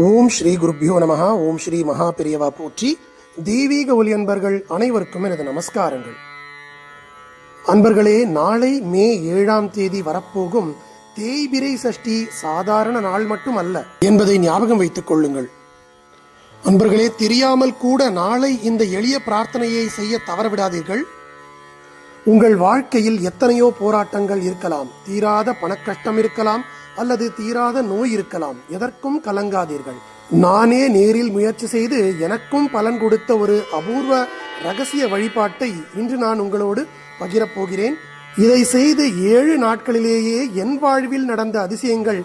ஓம் ஸ்ரீ குருப்பியோ நமஹ. ஓம் ஸ்ரீ மகா பெரியவா போற்றி. தெய்வீக ஒலி அன்பர்கள் அனைவருக்கும் எனது நமஸ்காரங்கள். அன்பர்களே, நாளை மே 7ஆம் தேதி வரப்போகும் தேய்பிரை சஷ்டி சாதாரண நாள் மட்டும் அல்ல என்பதை ஞாபகம் வைத்துக் கொள்ளுங்கள். அன்பர்களே, தெரியாமல் கூட நாளை இந்த எளிய பிரார்த்தனையை செய்ய தவறவிடாதீர்கள். உங்கள் வாழ்க்கையில் எத்தனையோ போராட்டங்கள் இருக்கலாம், தீராத பணக்கஷ்டம் இருக்கலாம், அல்லது தீராத நோய் இருக்கலாம். எதற்கும் கலங்காதீர்கள். நானே நேரில் முயற்சி செய்து எனக்கும் பலன் கொடுத்த ஒரு அபூர்வ ரகசிய வழிபாட்டை இன்று நான் உங்களோடு பகிரப்போகிறேன். இதை செய்து 7 நாட்களிலேயே என் வாழ்வில் நடந்த அதிசயங்கள்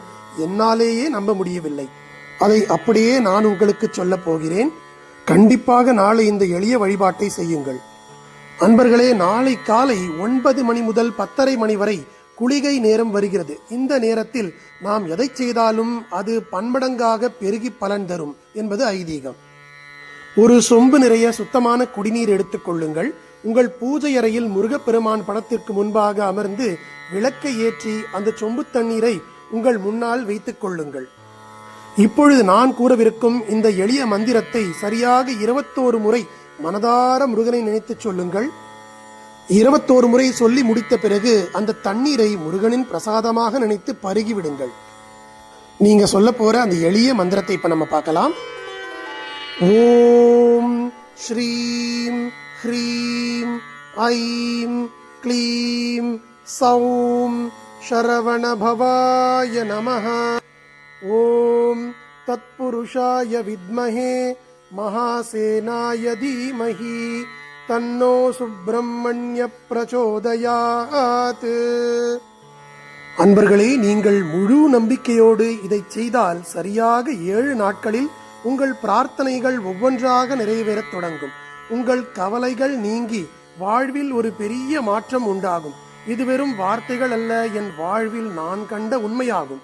என்னாலேயே நம்ப முடியவில்லை. அதை அப்படியே நான் உங்களுக்கு சொல்ல போகிறேன். கண்டிப்பாக நாளை இந்த எளிய வழிபாட்டை செய்யுங்கள். அன்பர்களே, நாளை காலை 9 மணி முதல் 10:30 மணி வரை குளிகை நேரம் வருகிறது. இந்த நேரத்தில் நாம் எதை செய்தாலும் அது பன்மடங்காக பெருகி பலன் தரும் என்பது ஐதீகம். ஒரு சொம்பு நிறைய சுத்தமான குடிநீர் எடுத்துக் கொள்ளுங்கள். உங்கள் பூஜை அறையில் முருகப்பெருமான் படத்திற்கு முன்பாக அமர்ந்து விளக்கை ஏற்றி அந்த சொம்பு தண்ணீரை உங்கள் முன்னால் வைத்துக் கொள்ளுங்கள். இப்பொழுது நான் கூறவிருக்கும் இந்த எளிய மந்திரத்தை சரியாக 21 முறை மனதார முருகனை நினைத்து சொல்லுங்கள். 21 முறை சொல்லி முடித்த பிறகு அந்த தண்ணீரை முருகனின் பிரசாதமாக நினைத்து பருகி விடுங்கள். நீங்க சொல்ல போற அந்த எளிய மந்திரத்தை இப்ப நம்ம பார்க்கலாம். ஓம் ஸ்ரீம் ஹ்ரீம் ஐம் க்ளீம் சௌம் சரவண பவாய நமஹ. ஓம் தத்புருஷாய வித்மஹே மகாசேனாய தீமஹி தன்னோ சுப்பிரமணிய பிரச்சோதயாத். அன்பர்களே, நீங்கள் முழு நம்பிக்கையோடு இதை செய்தால் சரியாக 7 நாட்களில் உங்கள் பிரார்த்தனைகள் ஒவ்வொன்றாக நிறைவேறத் தொடங்கும். உங்கள் கவலைகள் நீங்கி வாழ்வில் ஒரு பெரிய மாற்றம் உண்டாகும். இது வெறும் வார்த்தைகள் அல்ல, என் வாழ்வில் நான் கண்ட உண்மையாகும்.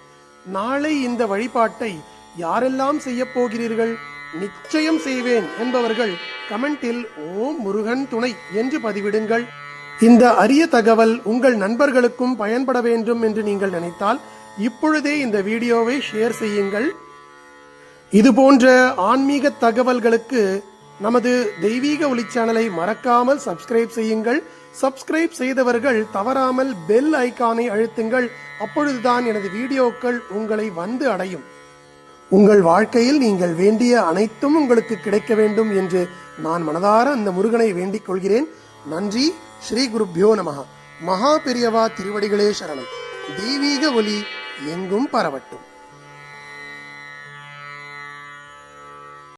நாளை இந்த வழிபாட்டை யாரெல்லாம் செய்ய போகிறீர்கள்? நிச்சயம் செய்வேன் என்பவர்கள் கமெண்டில் ஓம் முருகன் துணை என்று பதிவிடுங்கள். இந்த அரிய தகவல் உங்கள் நண்பர்களுக்கும் பயன்பட வேண்டும் என்று நீங்கள் நினைத்தால் இப்பொழுதே இந்த வீடியோவை ஷேர் செய்யுங்கள். இது போன்ற ஆன்மீக தகவல்களுக்கு நமது தெய்வீக ஒளி சேனலை மறக்காமல் சப்ஸ்கிரைப் செய்யுங்கள். சப்ஸ்கிரைப் செய்தவர்கள் தவறாமல் பெல் ஐகானை அழுத்துங்கள். அப்பொழுதுதான் எனது வீடியோக்கள் உங்களை வந்து அடையும். உங்கள் வாழ்க்கையில் நீங்கள் வேண்டிய அனைத்தும் உங்களுக்கு கிடைக்க வேண்டும் என்று நான் மனதார அந்த முருகனை வேண்டிக் கொள்கிறேன். நன்றி. ஸ்ரீ குருப்பியோ நமஹ. மகா பெரியவா திருவடிகளே சரணம். தெய்வீக ஒலி எங்கும் பரவட்டும்.